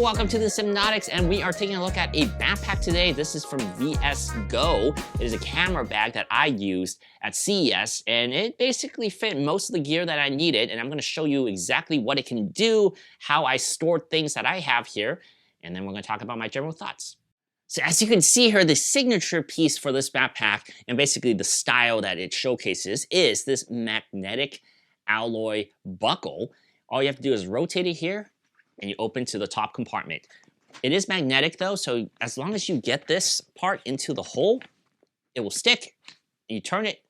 welcome to the Sypnotix, and we are taking a look at a backpack today. This is from VSGO. It is a camera bag that I used at CES, and it basically fit most of the gear that I needed, and I'm going to show you exactly what it can do, how I stored things that I have here, and then we're going to talk about my general thoughts. So as you can see here, the signature piece for this backpack, and basically the style that it showcases, is this magnetic alloy buckle. All you have to do is rotate it here, and you open to the top compartment. It is magnetic though, so as long as you get this part into the hole, it will stick. You turn it,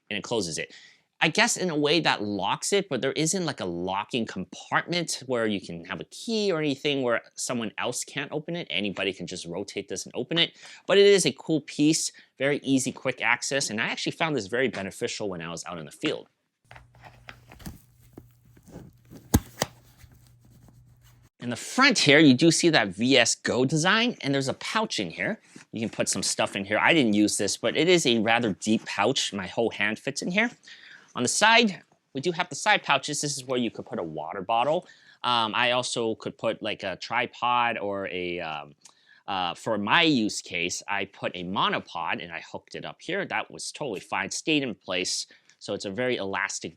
and it closes it. I guess in a way that locks it, but there isn't like a locking compartment where you can have a key or anything where someone else can't open it. Anybody can just rotate this and open it. But it is a cool piece, very easy, quick access, and I actually found this very beneficial when I was out in the field. In the front here, you do see that VSGO design, and there's a pouch in here. You can put some stuff in here. I didn't use this, but it is a rather deep pouch. My whole hand fits in here. On the side, we do have the side pouches. This is where you could put a water bottle. I also could put like a tripod or a, for my use case, I put a monopod and I hooked it up here. That was totally fine, stayed in place. So it's a very elastic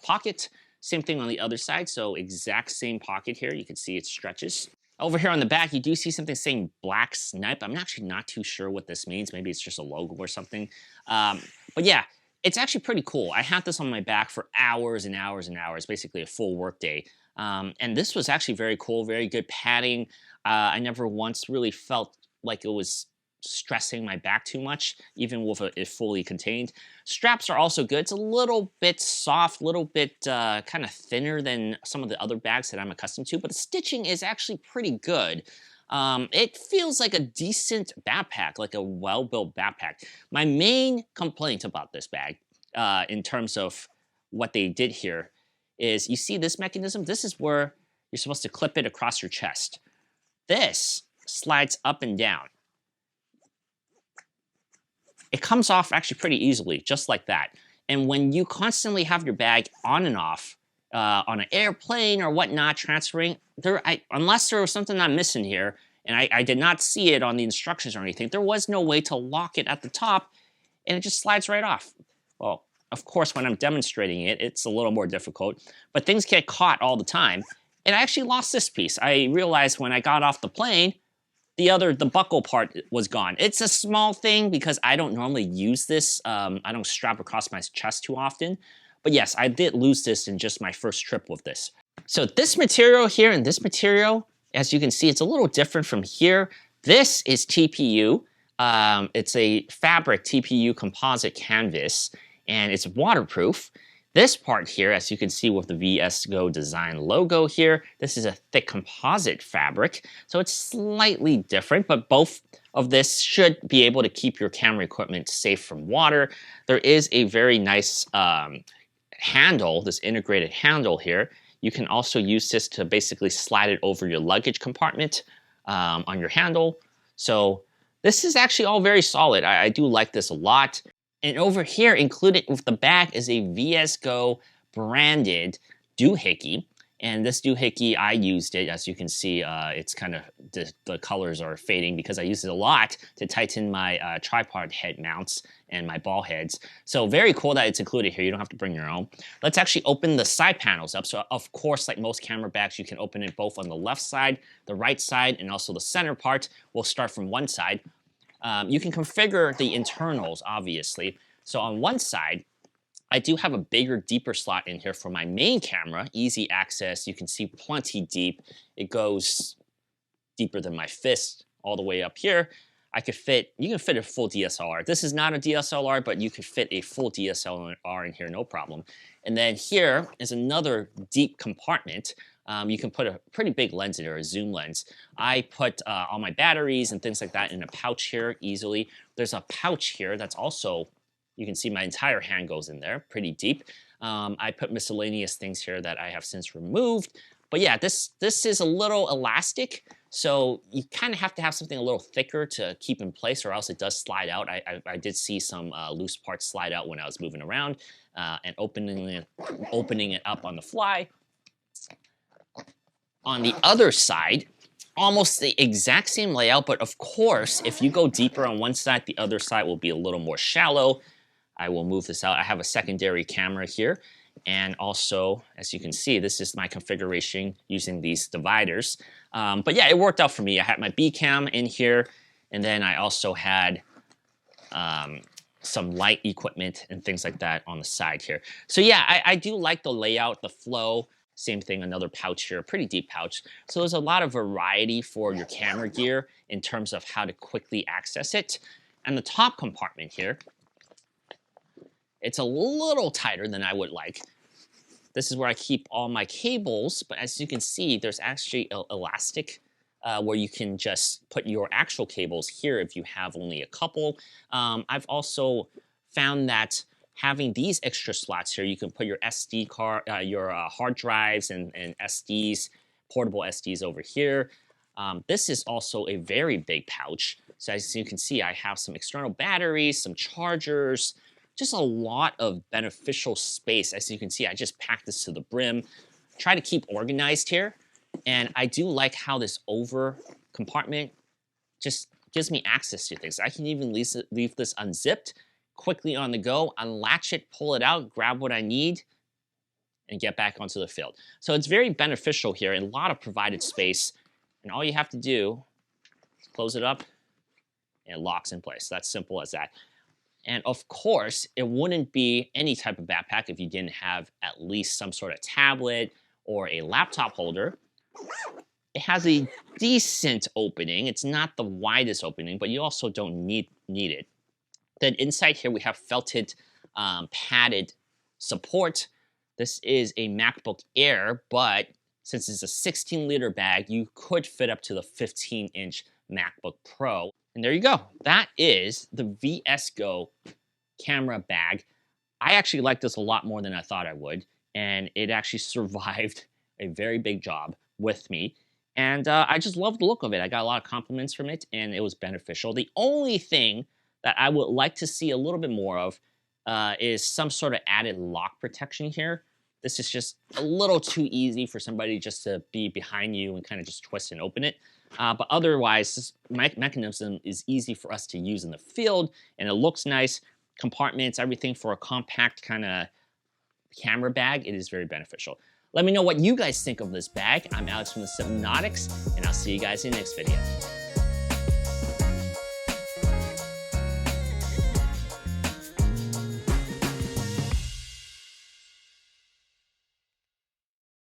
pocket. Same thing on the other side, so exact same pocket here. You can see it stretches. Over here on the back, you do see something saying Black Snipe. I'm actually not too sure what this means. Maybe it's just a logo or something. But yeah, it's actually pretty cool. I had this on my back for hours and hours and hours, basically a full work day. And this was actually very cool, very good padding. I never once really felt like it was stressing my back too much, even with it fully contained. Straps are also good. It's a little bit soft, a little bit kind of thinner than some of the other bags that I'm accustomed to, but the stitching is actually pretty good. It feels like a decent backpack, like a well-built backpack. My main complaint about this bag, in terms of what they did here, is you see this mechanism? This is where you're supposed to clip it across your chest. This slides up and down. It comes off actually pretty easily, just like that. And when you constantly have your bag on and off, on an airplane or whatnot, transferring, unless there was something I'm missing here, and I did not see it on the instructions or anything, there was no way to lock it at the top, and it just slides right off. Well, of course, when I'm demonstrating it, it's a little more difficult, but things get caught all the time. And I actually lost this piece. I realized when I got off the plane, the buckle part was gone. It's a small thing because I don't normally use this. I don't strap across my chest too often. But yes, I did lose this in just my first trip with this. So this material here and this material, as you can see, it's a little different from here. This is TPU. It's a fabric TPU composite canvas, and it's waterproof. This part here, as you can see with the VSGO design logo here, this is a thick composite fabric, so it's slightly different, but both of this should be able to keep your camera equipment safe from water. There is a very nice handle, this integrated handle here. You can also use this to basically slide it over your luggage compartment on your handle. So this is actually all very solid. I do like this a lot. And over here, included with the bag, is a VSGO branded doohickey. And this doohickey, I used it. As you can see, it's kind of, the colors are fading because I use it a lot to tighten my tripod head mounts and my ball heads. So very cool that it's included here. You don't have to bring your own. Let's actually open the side panels up. So of course, like most camera bags, you can open it both on the left side, the right side, and also the center part. We'll start from one side. You can configure the internals, obviously. So on one side, I do have a bigger, deeper slot in here for my main camera. Easy access. You can see plenty deep. It goes deeper than my fist all the way up here. You can fit a full DSLR. This is not a DSLR, but you could fit a full DSLR in here, no problem. And then here is another deep compartment. You can put a pretty big lens in there, a zoom lens. I put all my batteries and things like that in a pouch here easily. There's a pouch here that's also, you can see my entire hand goes in there, pretty deep. I put miscellaneous things here that I have since removed. But yeah, this is a little elastic, so you kind of have to have something a little thicker to keep in place, or else it does slide out. I did see some loose parts slide out when I was moving around and opening it up on the fly. On the other side, almost the exact same layout, but of course, if you go deeper on one side, the other side will be a little more shallow. I will move this out. I have a secondary camera here. And also, as you can see, this is my configuration using these dividers. But yeah, it worked out for me. I had my B cam in here, and then I also had some light equipment and things like that on the side here. So yeah, I do like the layout, the flow. Same thing, another pouch here, a pretty deep pouch. So there's a lot of variety for your camera gear in terms of how to quickly access it. And the top compartment here, it's a little tighter than I would like. This is where I keep all my cables, but as you can see, there's actually an elastic where you can just put your actual cables here if you have only a couple. I've also found that having these extra slots here, you can put your SD card, your hard drives and SDs, portable SDs over here. This is also a very big pouch. So as you can see, I have some external batteries, some chargers, just a lot of beneficial space. As you can see, I just packed this to the brim. Try to keep organized here. And I do like how this over compartment just gives me access to things. I can even leave this unzipped, quickly on the go, unlatch it, pull it out, grab what I need, and get back onto the field. So it's very beneficial here, and a lot of provided space. And all you have to do is close it up, and it locks in place. That's simple as that. And of course, it wouldn't be any type of backpack if you didn't have at least some sort of tablet or a laptop holder. It has a decent opening. It's not the widest opening, but you also don't need it. Then inside here, we have felted padded support. This is a MacBook Air, but since it's a 16-liter bag, you could fit up to the 15-inch MacBook Pro. And there you go. That is the VSGO camera bag. I actually like this a lot more than I thought I would, and it actually survived a very big job with me. And I just love the look of it. I got a lot of compliments from it, and it was beneficial. The only thing that I would like to see a little bit more of is some sort of added lock protection here. This is just a little too easy for somebody just to be behind you and kind of just twist and open it. But otherwise, this mechanism is easy for us to use in the field, and it looks nice. Compartments, everything for a compact kind of camera bag, it is very beneficial. Let me know what you guys think of this bag. I'm Alex from the Sypnotix, and I'll see you guys in the next video.